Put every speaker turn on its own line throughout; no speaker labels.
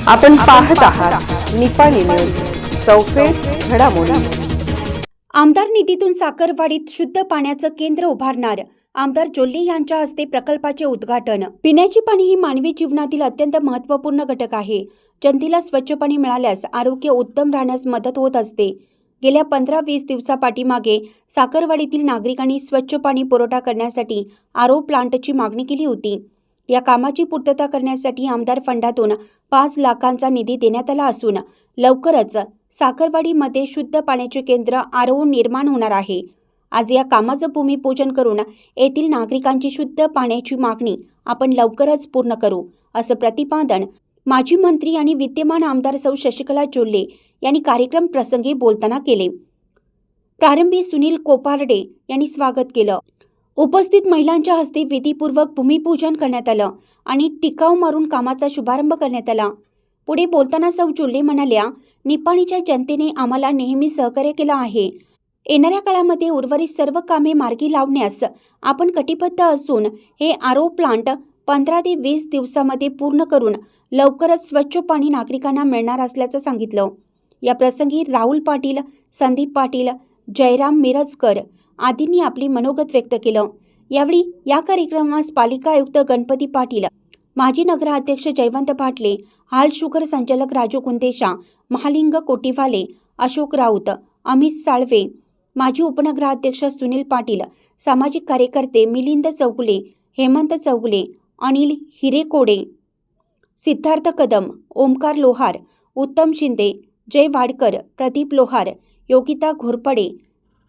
आपण पाहत आहात निपाणी न्यूज, चौफेर घडामोडी।
आमदार निधीतून साखरवाडीत शुद्ध पाण्याचं केंद्र उभारणार, आमदार जोल्ले यांच्या हस्ते प्रकल्पाचे उद्घाटन। पिण्याचे पाणी ही मानवी जीवनातील अत्यंत महत्त्वपूर्ण घटक आहे। जनतेला स्वच्छ पाणी मिळाल्यास आरोग्य उत्तम राहण्यास मदत होत असते। गेल्या 15-20 दिवसापाठीमागे साखरवाडीतील नागरिकांनी स्वच्छ पाणी पुरवठा करण्यासाठी आरो प्लांटची मागणी केली होती। या कामाची पूर्तता करण्यासाठी आमदार फंडातून 5 लाखांचा निधी देण्यात आला असून लवकरच साखरवाडीमध्ये शुद्ध पाण्याचे केंद्र आरो निर्माण होणार आहे। आज या कामाचं भूमिपूजन करून येथील नागरिकांची शुद्ध पाण्याची मागणी आपण लवकरच पूर्ण करू, असं प्रतिपादन माजी मंत्री आणि विद्यमान आमदार सौ शशिकला जोल्ले यांनी कार्यक्रम प्रसंगी बोलताना केले। प्रारंभी सुनील कोपारडे यांनी स्वागत केलं। उपस्थित महिलांच्या हस्ते विधीपूर्वक भूमिपूजन करण्यात आलं आणि टिकाव मारून कामाचा शुभारंभ करण्यात आला। पुढे बोलताना सौ जोल्ले म्हणाल्या, निपाणीच्या जनतेने आम्हाला नेहमी सहकार्य केलं आहे। येणाऱ्या काळामध्ये उर्वरित सर्व कामे मार्गी लावण्यास आपण कटिबद्ध असून हे आरो प्लांट 15 ते 20 दिवसामध्ये पूर्ण करून लवकरच स्वच्छ पाणी नागरिकांना मिळणार असल्याचं सांगितलं। या प्रसंगी राहुल पाटील, संदीप पाटील, जयराम मिरजकर आदींनी आपली मनोगत व्यक्त केलं। यावेळी या कार्यक्रमास पालिका आयुक्त गणपती पाटील, माजी नगराध्यक्ष जयवंत पाटले, हाल शुगर संचालक राजू कुंदेशा, महालिंग कोटीवाले, अशोक राऊत, अमित साळवे, माजी उपनगराध्यक्ष सुनील पाटील, सामाजिक कार्यकर्ते मिलिंद चौगुले, हेमंत चौगुले, अनिल हिरेकोडे, सिद्धार्थ कदम, ओमकार लोहार, उत्तम शिंदे, जय वाडकर, प्रदीप लोहार, योगिता घोरपडे,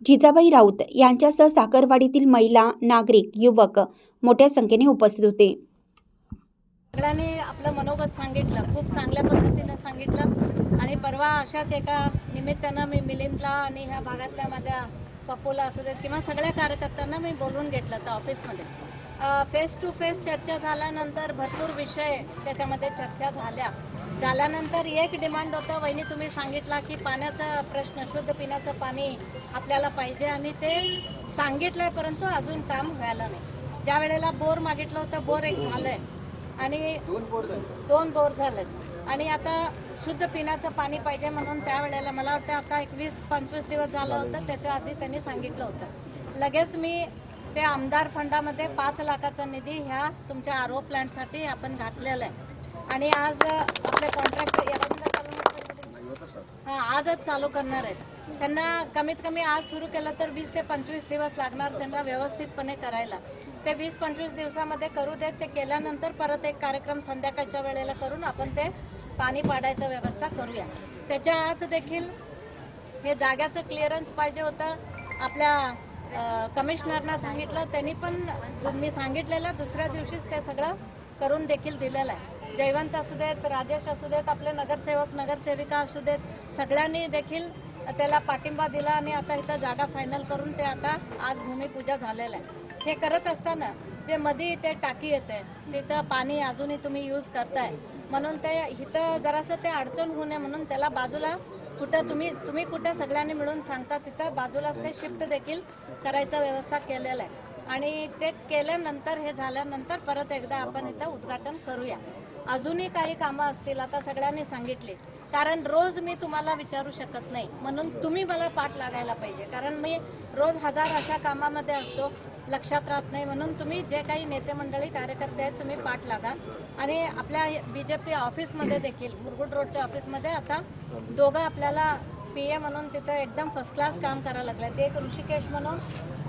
जिजाबाई राऊत यांच्यासह साखरवाडीतील महिला, नागरिक, युवक मोठ्या संख्येने उपस्थित होते।
सगळ्यांनी आपलं मनोगत सांगितलं, खूप चांगल्या पद्धतीने सांगितलं आणि परवा अशाच एका निमित्तानं मी मिलिंदला आणि ह्या भागातल्या माझ्या पप्पूला असू देत किंवा सगळ्या कार्यकर्त्यांना मी बोलवून घेतलं तर ऑफिसमध्ये फेस टू फेस चर्चा झाल्यानंतर भरपूर विषय त्याच्यामध्ये चर्चा झाल्यानंतर एक डिमांड होतं, वहिनी तुम्ही सांगितला की पाण्याचा प्रश्न, शुद्ध पिण्याचं पाणी आपल्याला पाहिजे आणि ते सांगितलंय परंतु अजून काम व्हायला नाही। ज्या वेळेला बोर मागितलं होतं, बोर एक झालंय आणि दोन बोर झालेत आणि आता शुद्ध पिण्याचं पाणी पाहिजे म्हणून त्यावेळेला मला वाटतं आता 20-25 दिवस झालं होतं, त्याच्या आधी त्यांनी सांगितलं होतं। लगेच मी ते आमदार फंडामध्ये 5 लाखाचा निधी ह्या तुमच्या आरो प्लांटसाठी आपण घातलेला आहे आणि आज आपले कॉन्ट्रॅक्टर आजच चालू करणार आहेत। त्यांना कमीत कमी आज सुरू केलं तर 20 ते 25 दिवस लागणार त्यांना व्यवस्थितपणे करायला। ते 20-25 दिवसामध्ये करू देत। ते केल्यानंतर परत एक कार्यक्रम संध्याकाळच्या वेळेला करून आपण ते पाणी पाडायचं व्यवस्था करूया। त्याच्या आत देखील हे जाग्याचं क्लिअरन्स पाहिजे होतं। आपल्या कमिशनरना सांगितलं, त्यांनी पण मी सांगितलेलं दुसऱ्या दिवशीच ते सगळं करून देखील दिलेलं आहे। जयवंत असू देत, राजेश असू देत, आपले नगरसेवक नगरसेविका असू देत, सगळ्यांनी देखील त्याला पाठिंबा दिला आणि आता इथं जागा फायनल करून ते आता आज भूमिपूजा झालेलं आहे। हे करत असताना जे मध्ये ते टाकी येते तिथं पाणी अजूनही तुम्ही यूज करताय म्हणून ते इथं जरासं ते अडचण होऊ नये म्हणून त्याला बाजूला कुठं तुम्ही कुठं सगळ्यांनी मिळून सांगता तिथं बाजूलाच ते शिफ्ट देखील करायचं व्यवस्था केलेलं आहे आणि ते केल्यानंतर हे झाल्यानंतर परत एकदा आपण इथं उद्घाटन करूया। अजूनही काही कामं असतील आता सगळ्यांनी सांगितले, कारण रोज मी तुम्हाला विचारू शकत नाही म्हणून तुम्ही मला पाठ लागायला पाहिजे, कारण मी रोज 1000 अशा कामामध्ये असतो, लक्षात राहत नाही म्हणून तुम्ही जे काही नेते मंडळी कार्यकर्ते आहेत तुम्ही पाठ लागा। आणि आपल्या BJP ऑफिसमध्ये देखील मुरगुड रोडच्या ऑफिसमध्ये आता दोघं आपल्याला PA म्हणून तिथं एकदम फर्स्ट क्लास काम करायला लागले। ते एक ऋषिकेश म्हणून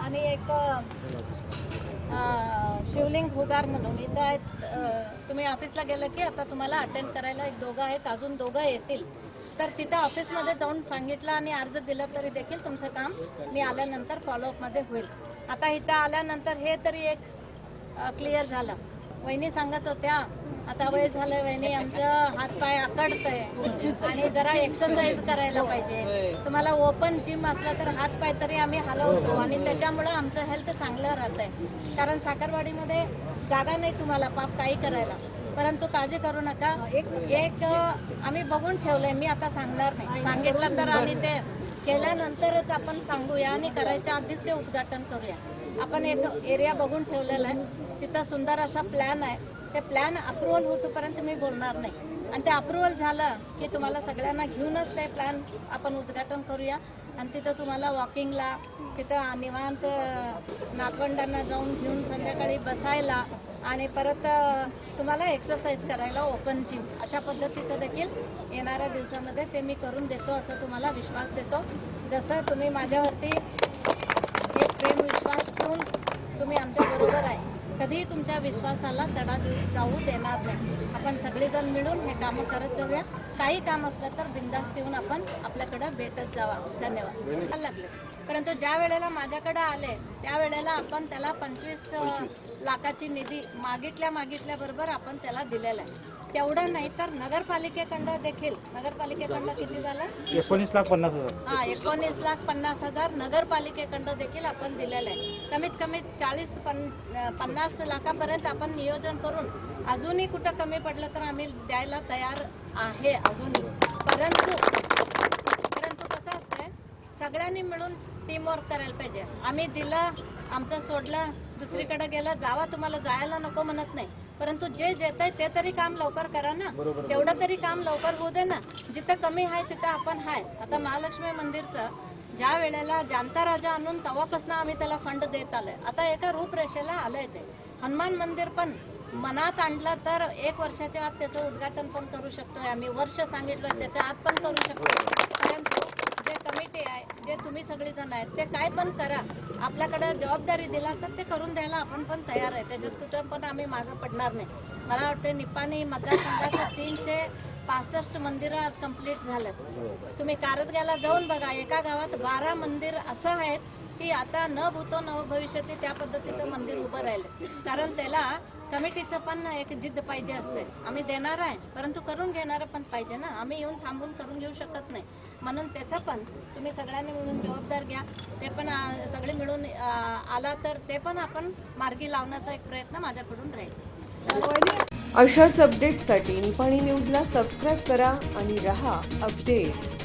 आणि एक शिवलिंग हुगार म्हणून इथं आहेत। तुम्ही ऑफिसला गेलं की आता तुम्हाला अटेंड करायला एक दोघं आहेत, अजून दोघं येतील तर तिथं ऑफिसमध्ये जाऊन सांगितलं आणि अर्ज दिला तरी देखील तुमचं काम मी आल्यानंतर फॉलोअपमध्ये होईल। आता इथं आल्यानंतर हे तरी एक क्लिअर झालं। वहिनी सांगत होत्या आता वय झालं वहिनी, आमचं हातपाय आकडतंय आणि जरा एक्सरसाइज करायला पाहिजे। तुम्हाला ओपन जिम असला तर हातपाय तरी आम्ही हलवतो आणि त्याच्यामुळं आमचं हेल्थ चांगलं राहत आहे, कारण साखरवाडीमध्ये जागा नाही तुम्हाला पाप काही करायला, परंतु काळजी करू नका। एक आम्ही बघून ठेवलंय, मी आता सांगणार नाही, सांगितलं तर आणि ते केल्यानंतरच आपण सांगूया आणि करायच्या आधीच ते उद्घाटन करूया। आपण एक एरिया बघून ठेवलेला आहे, तिथं सुंदर असा प्लॅन आहे, ते प्लॅन अप्रूव्हल होतोपर्यंत मी बोलणार नाही। आणि ते अप्रुव्हल झालं की तुम्हाला सगळ्यांना घेऊनच ते प्लॅन आपण उद्घाटन करूया आणि तिथं तुम्हाला वॉकिंगला तिथं निवांत नातवंडांना जाऊन घेऊन संध्याकाळी बसायला आणि परत तुम्हाला एक्सरसाइज करायला ओपन जिम अशा पद्धतीचं देखील येणाऱ्या दिवसामध्ये ते मी करून देतो असं तुम्हाला विश्वास देतो. जसं तुम्ही माझ्यावरती एक प्रेम विश्वास ठेवून तुम्ही आमच्याबरोबर आहे, कधीही तुमच्या विश्वासाला तडा जाऊ देणार नाही. आपण सगळेजण मिळून हे कामं करत जाऊया. काही काम असलं तर बिनधास्त येऊन आपण आपल्याकडं भेटत जावा. धन्यवाद. लागले परंतु ज्या वेळेला माझ्याकडे आले त्यावेळेला आपण त्याला 25 लाखाची निधी मागितल्या बरोबर आपण त्याला दिलेला आहे. तेवढं नाही तर नगरपालिकेकडं देखील नगरपालिकेकडं किती झालं
19,50,000.
हा 19,50,000 नगरपालिकेकडं देखील आपण दिलेलं आहे. कमीत कमी 40-50 लाखापर्यंत आपण नियोजन करून अजूनही कुठं कमी पडलं तर आम्ही द्यायला तयार आहे अजूनही. परंतु कसं असतंय सगळ्यांनी मिळून टीमवर्क करायला पाहिजे. आम्ही दिलं आमचं सोडलं दुसरीकडे गेलं जावा तुम्हाला जायला नको म्हणत नाही, परंतु जे देत आहे ते तरी काम लवकर करा ना. तेवढं तरी काम लवकर होऊ दे ना. जिथं कमी आहे तिथं आपण आहे. आता महालक्ष्मी मंदिरचं ज्या वेळेला जाणता राजा आणून तेव्हापासून आम्ही त्याला फंड देत आलोय. आता एका रूपरेषेला आलंय ते. हनुमान मंदिर पण मनात आणलं तर 1 वर्षाच्या आत त्याचं उद्घाटन पण करू शकतोय आम्ही. वर्ष सांगितलं त्याच्या आत पण करू शकतो. परंतु जे कमिटी आहे जे तुम्ही सगळेजण आहेत ते काय पण करा. आपल्याकडे जबाबदारी दिला तर ते करून द्यायला आपण पण तयार आहे. त्याच्यात कुठं पण आम्ही मागं पडणार नाही. मला वाटते निपाणी मतदारसंघातलं 365 मंदिरं आज कंप्लीट झालेत. तुम्ही कारदग्याला जाऊन बघा. एका गावात 12 मंदिर असं आहेत की आता न भूतो न भविष्यती त्या पद्धतीचं मंदिर उभं राहिलं. कारण त्याला कमिटीचं पण एक जिद्द पाहिजे असते. आम्ही देणार आहे परंतु करून घेणारं पण पाहिजे ना. आम्ही येऊन थांबून करून घेऊ शकत नाही. म्हणून त्याचं पण तुम्ही सगळ्यांनी मिळून जबाबदार घ्या. ते पण सगळे मिळून आला तर ते पण आपण मार्गी लावण्याचा एक प्रयत्न माझ्याकडून राहील.
अशाच अपडेट्ससाठी निपाणी न्यूजला सबस्क्राईब करा आणि रहा अपडेट.